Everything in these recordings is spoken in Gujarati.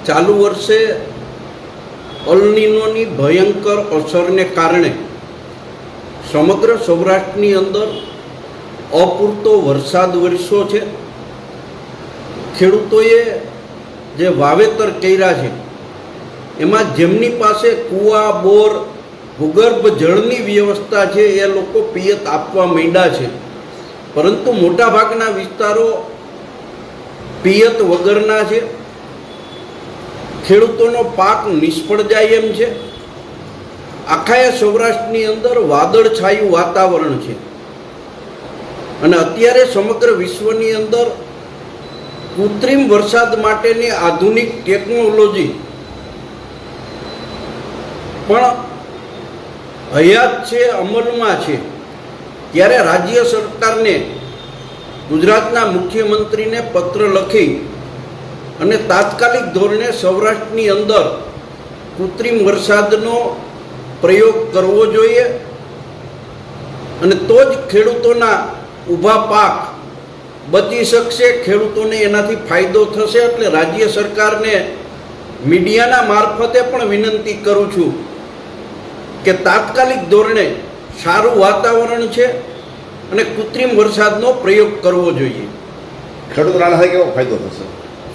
ચાલુ વર્ષે અલનીનોની ભયંકર અસરને કારણે સમગ્ર સૌરાષ્ટ્રની અંદર અપૂરતો વરસાદ વરસ્યો છે. ખેડૂતોએ જે વાવેતર કર્યા છે એમાં જેમની પાસે કૂવા, બોર, ભૂગર્ભ જળની વ્યવસ્થા છે એ લોકો પિયત આપવા માંડ્યા છે, પરંતુ મોટાભાગના વિસ્તારો પિયત વગરના છે. ખેડૂતોનો પાક નિષ્ફળ જાય એમ છે. આખા સૌરાષ્ટ્રની અંદર વાદળછાયું વાતાવરણ છે અને અત્યારે સમગ્ર વિશ્વની અંદર કૃત્રિમ વરસાદ માટેની આધુનિક ટેકનોલોજી પણ હયાત છે, અમલમાં છે. ત્યારે રાજ્ય સરકારને ગુજરાતના મુખ્યમંત્રીને પત્ર લખી અને તાત્કાલિક ધોરણે સૌરાષ્ટ્રની અંદર કૃત્રિમ વરસાદનો પ્રયોગ કરવો જોઈએ અને તો જ ખેડૂતોના ઊભા પાક બચી શકશે, ખેડૂતોને એનાથી ફાયદો થશે. એટલે રાજ્ય સરકારને મીડિયાના મારફતે પણ વિનંતી કરું છું કે તાત્કાલિક ધોરણે સારું વાતાવરણ છે અને કૃત્રિમ વરસાદનો પ્રયોગ કરવો જોઈએ. ખેડૂતોને કેવો ફાયદો થશે?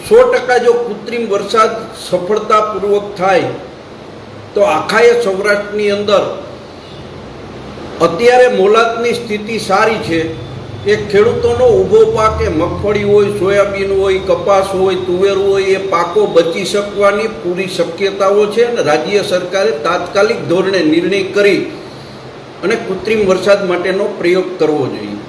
100% જો કૃત્રિમ વરસાદ સફળતાપૂર્વક થાય તો આખા સૌરાષ્ટ્રની અંદર અત્યારે મોલાતની સ્થિતિ સારી છે. એ ખેડૂતોનો ઊભો પાક, એ મગફળી હોય, સોયાબીન હોય, કપાસ હોય, તુવેર હોય, એ પાકો બચી શકવાની પૂરી શક્યતાઓ છે અને રાજ્ય સરકારે તાત્કાલિક ધોરણે નિર્ણય કરી અને કૃત્રિમ વરસાદ માટેનો પ્રયોગ કરવો જોઈએ.